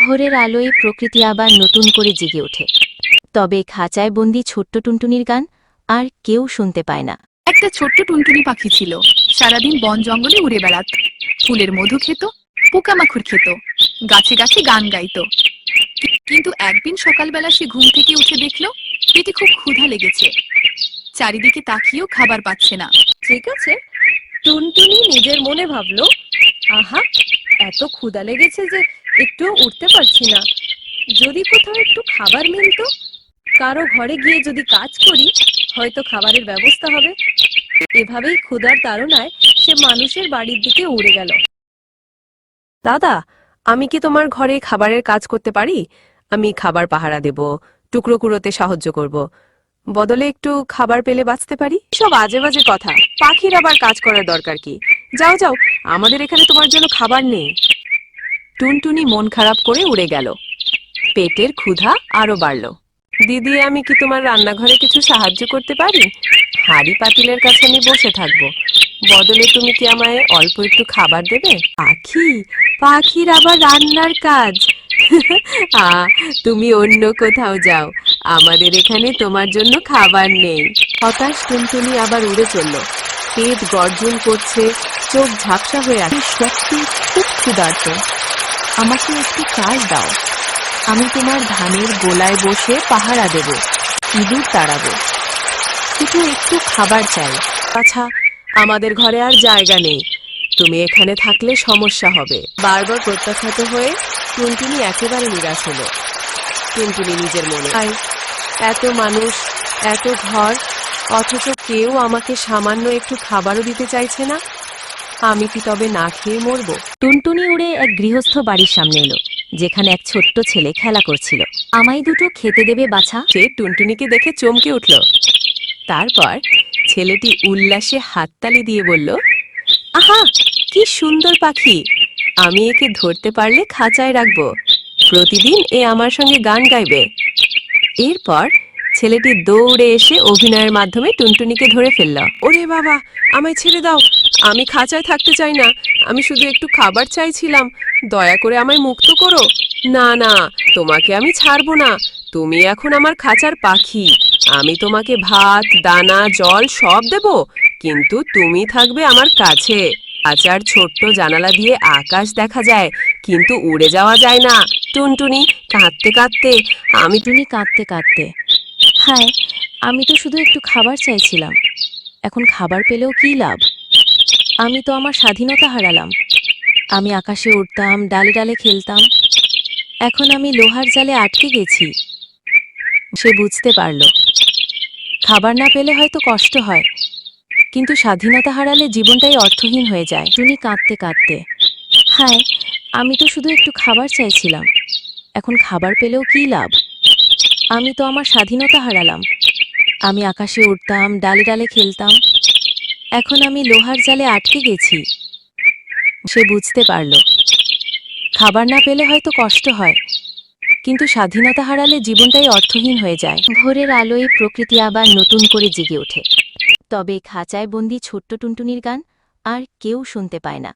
ভোরের আলোয় প্রকৃতি আবার নতুন করে জেগে ওঠে। তবে খাঁচায় বন্দি ছোট্ট টুনটুনির গান আর কেউ শুনতে পায় না। একটা ছোট্ট টুনটুনি পাখি ছিল। সারাদিন বন জঙ্গলে উড়ে বেড়াত, ফুলের মধু খেত, পোকামাকড় খেত, গাছে গাছে গান গাইতো। কিন্তু একদিন সকালবেলা সে ঘুম থেকে উঠে দেখলো পেটে খুব ক্ষুধা লেগেছে। চারিদিকে তাকিয়েও খাবার পাচ্ছে না। ঠিক আছে, টুনটুনি নিজের মনে ভাবলো, আহা, এত ক্ষুধা লেগেছে যে একটুও উঠতে পারছি না। যদি কোথাও একটু খাবার মিলতো, কারো ঘরে গিয়ে যদি কাজ করি, হয়তো খাবারের ব্যবস্থা হবে। এভাবেই ক্ষুধার তাড়নায় সে মানুষের বাড়ির দিকে উড়ে গেল। দাদা, আমি কি তোমার ঘরে খাবারের কাজ করতে পারি? আমি খাবার পাহারা দেব, টুকরো কুড়োতে সাহায্য করব, বদলে একটু খাবার পেলে বাঁচতে পারি। সব আজে বাজে কথা, পাখির আবার কাজ করার দরকার কি? যাও যাও, আমাদের এখানে তোমার জন্য খাবার নেই। টুনটুনি মন খারাপ করে উড়ে গেল। পেটের ক্ষুধা আরো বাড়ল। দিদি, আমি কি তোমার রান্নাঘরে কিছু সাহায্য করতে পারি? হাঁড়ি পাতিলের কাছে আমি বসে থাকবো, বদলে তুমি কি আমায় অল্প একটু খাবার দেবে? পাখি, পাখির আবার রান্নার কাজ? তুমি অন্য কোথাও যাও, আমাদের এখানে তোমার জন্য খাবার নেই। হতাশ টুনটুনি আবার উড়ে চলল। পেট গর্জন করছে, চোখ ঝাপসা হয়ে আছে। সত্যি খুব ক্ষুধার্ত, আমাকে একটু কাজ দাও। আমি তোমার ধানের গোলায় বসে পাহারা দেব, ইঁদুর তাড়াবো, শুধু একটু খাবার চাই। আচ্ছা, আমাদের ঘরে আর জায়গা নেই, তুমি এখানে থাকলে সমস্যা হবে। বারবার প্রত্যাখ্যাত হয়ে টুনটুনি একেবারে নিরাশ হলো। টুনটুনি নিজের মনে, এত মানুষ, এত ঘর, অথচ কেউ আমাকে সামান্য একটু খাবারও দিতে চাইছে না। আমি কি তবে না খেয়ে মরবো? টুনটুনি উড়ে এক গৃহস্থ বাড়ির সামনে এলো, যেখানে এক ছোট্ট ছেলে খেলা করছিল। আমায় দুটো খেতে দেবে বাছা? সে টুনটুনিকে দেখে চমকে উঠল। তারপর ছেলেটি উল্লাসে হাততালি দিয়ে বলল, আহা, কি সুন্দর পাখি! আমি একে ধরতে পারলে খাঁচায় রাখবো, প্রতিদিন এ আমার সঙ্গে গান গাইবে। এরপর ছেলেটি দৌড়ে এসে অভিনয়ের মাধ্যমে টুনটুনিকে ধরে ফেলল। ওরে বাবা, আমায় ছেড়ে দাও, আমি খাঁচায় থাকতে চাই না, আমি শুধু একটু খাবার চাইছিলাম, দয়া করে আমায় মুক্ত করো। না না, তোমাকে আমি ছাড়বো না, তুমি এখন আমার খাঁচার পাখি। আমি তোমাকে ভাত, দানা, জল সব দেব, কিন্তু তুমি থাকবে আমার কাছে। খাঁচার ছোট্ট জানালা দিয়ে আকাশ দেখা যায়, কিন্তু উড়ে যাওয়া যায় না। টুনটুনি কাঁদতে কাঁদতে, টুনি কাঁদতে কাঁদতে, হায়, আমি তো শুধু একটু খাবার চাইছিলাম, এখন খাবার পেলেও কী লাভ? আমি তো আমার স্বাধীনতা হারালাম। আমি আকাশে উড়তাম, ডালে ডালে খেলতাম, এখন আমি লোহার জালে আটকে গেছি। সে বুঝতে পারল, খাবার না পেলে হয়তো কষ্ট হয়, কিন্তু স্বাধীনতা হারালে জীবনটাই অর্থহীন হয়ে যায়। টুনি কাঁদতে কাঁদতে, হায়, আমি তো শুধু একটু খাবার চাইছিলাম, এখন খাবার পেলেও কী লাভ? আমি তো আমার স্বাধীনতা হারালাম। আমি আকাশে উড়তাম, ডালে ডালে খেলতাম, এখন আমি লোহার জালে আটকে গেছি। সে বুঝতে পারল, খাবার না পেলে হয়তো কষ্ট হয়, কিন্তু স্বাধীনতা হারালে জীবনটাই অর্থহীন হয়ে যায়। ভোরের আলোয় প্রকৃতি আবার নতুন করে জেগে ওঠে। তবে খাঁচায় বন্দি ছোট্ট টুনটুনির গান আর কেউ শুনতে পায় না।